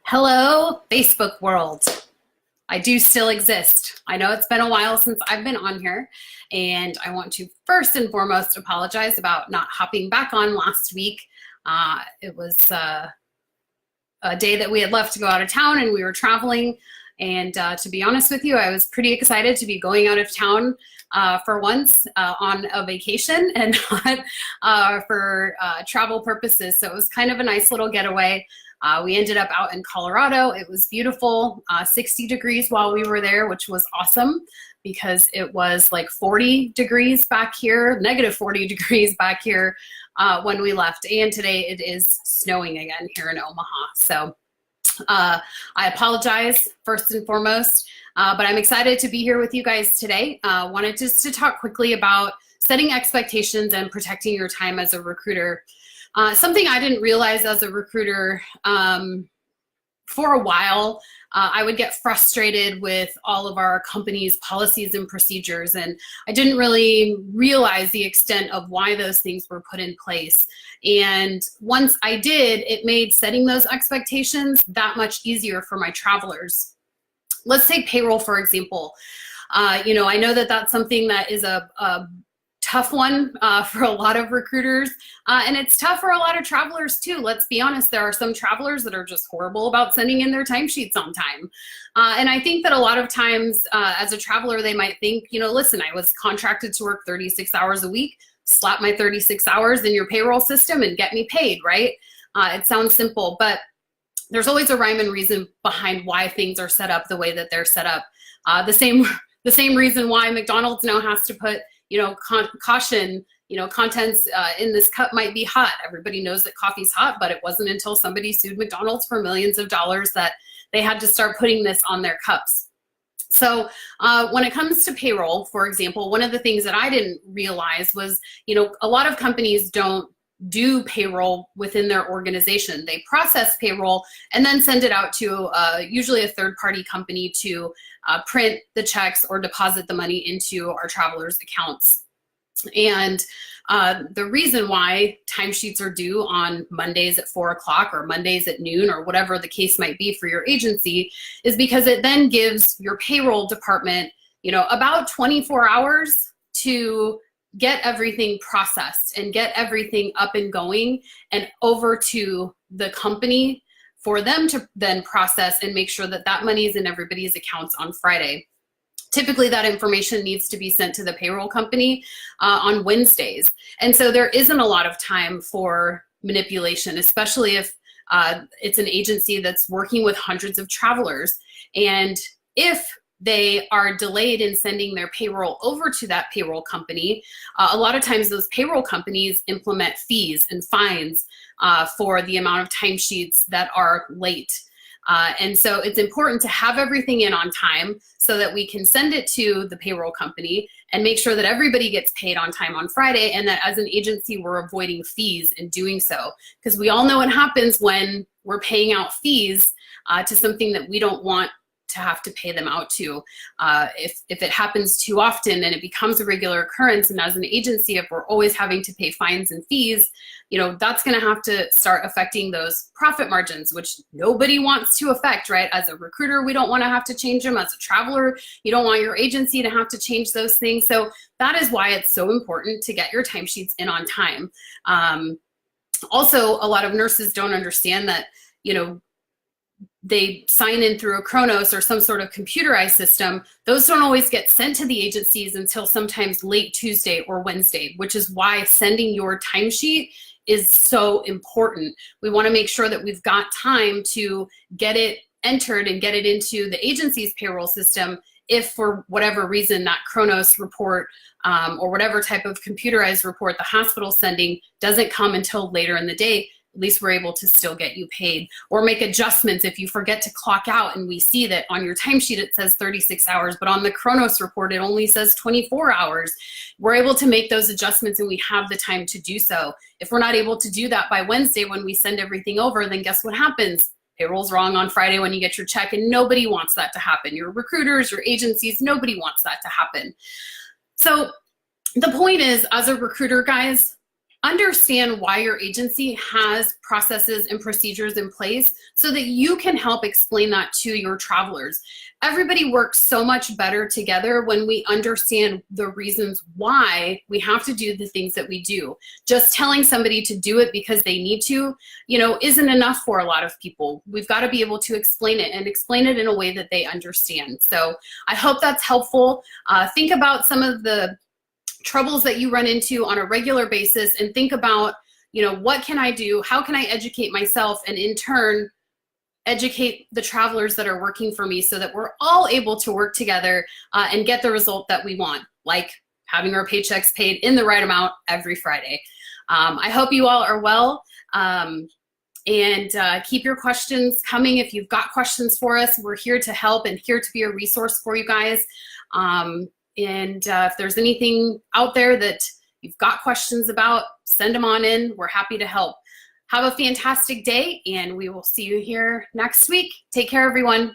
Hello, Facebook world. I do still exist. I know it's been a while since I've been on here, and I want to first and foremost apologize about not hopping back on last week. It was a day that we had left to go out of town and we were traveling. And to be honest with you, I was pretty excited to be going out of town for once on a vacation and not for travel purposes. So it was kind of a nice little getaway. We ended up out in Colorado. It was beautiful, 60 degrees while we were there, which was awesome because it was like 40 degrees back here, negative 40 degrees back here when we left. And today it is snowing again here in Omaha. So I apologize first and foremost, but I'm excited to be here with you guys today. Wanted just to talk quickly about setting expectations and protecting your time as a recruiter. Something I didn't realize as a recruiter for a while, I would get frustrated with all of our company's policies and procedures, and I didn't really realize the extent of why those things were put in place. And once I did, it made setting those expectations that much easier for my travelers. Let's take payroll, for example. I know that that's something that is a tough one for a lot of recruiters, and it's tough for a lot of travelers too. Let's be honest, there are some travelers that are just horrible about sending in their timesheets on time. And I think that a lot of times as a traveler, they might think, listen, I was contracted to work 36 hours a week, slap my 36 hours in your payroll system and get me paid, right? It sounds simple, but there's always a rhyme and reason behind why things are set up the way that they're set up. The same reason why McDonald's now has to put caution, contents in this cup might be hot. Everybody knows that coffee's hot, but it wasn't until somebody sued McDonald's for millions of dollars that they had to start putting this on their cups. So when it comes to payroll, for example, one of the things that I didn't realize was, a lot of companies don't do payroll within their organization. They process payroll and then send it out to usually a third-party company to print the checks or deposit the money into our travelers' accounts. And the reason why timesheets are due on Mondays at 4 o'clock or Mondays at noon or whatever the case might be for your agency is because it then gives your payroll department, about 24 hours to get everything processed and get everything up and going and over to the company for them to then process and make sure that that money is in everybody's accounts on Friday. Typically that information needs to be sent to the payroll company on Wednesdays. And so there isn't a lot of time for manipulation, especially if it's an agency that's working with hundreds of travelers. And if they are delayed in sending their payroll over to that payroll company, a lot of times those payroll companies implement fees and fines for the amount of timesheets that are late. And so it's important to have everything in on time so that we can send it to the payroll company and make sure that everybody gets paid on time on Friday, and that as an agency we're avoiding fees in doing so. Because we all know what happens when we're paying out fees to something that we don't want to have to pay them out to. If it happens too often and it becomes a regular occurrence, and as an agency, if we're always having to pay fines and fees, that's going to have to start affecting those profit margins, which nobody wants to affect, right? As a recruiter, we don't want to have to change them. As a traveler, you don't want your agency to have to change those things. So that is why it's so important to get your timesheets in on time. Also, a lot of nurses don't understand that, they sign in through a Kronos or some sort of computerized system. Those don't always get sent to the agencies until sometimes late Tuesday or Wednesday, which is why sending your timesheet is so important. We want to make sure that we've got time to get it entered and get it into the agency's payroll system if for whatever reason that Kronos report or whatever type of computerized report the hospital's sending doesn't come until later in the day. At least we're able to still get you paid, or make adjustments if you forget to clock out and we see that on your timesheet it says 36 hours, but on the Kronos report it only says 24 hours. We're able to make those adjustments and we have the time to do so. If we're not able to do that by Wednesday when we send everything over, then guess what happens? Payroll's wrong on Friday when you get your check, and nobody wants that to happen. Your recruiters, your agencies, nobody wants that to happen. So the point is, as a recruiter, guys, understand why your agency has processes and procedures in place so that you can help explain that to your travelers. Everybody works so much better together when we understand the reasons why we have to do the things that we do. Just telling somebody to do it because they need to, you know, isn't enough for a lot of people. We've got to be able to explain it and explain it in a way that they understand. So I hope that's helpful. Think about some of the troubles that you run into on a regular basis and think about, you know, what can I do? How can I educate myself and in turn educate the travelers that are working for me so that we're all able to work together and get the result that we want, like having our paychecks paid in the right amount every Friday. I hope you all are well. And keep your questions coming. If you've got questions for us, we're here to help and here to be a resource for you guys. If there's anything out there that you've got questions about, send them on in. We're happy to help. Have a fantastic day, and we will see you here next week. Take care, everyone.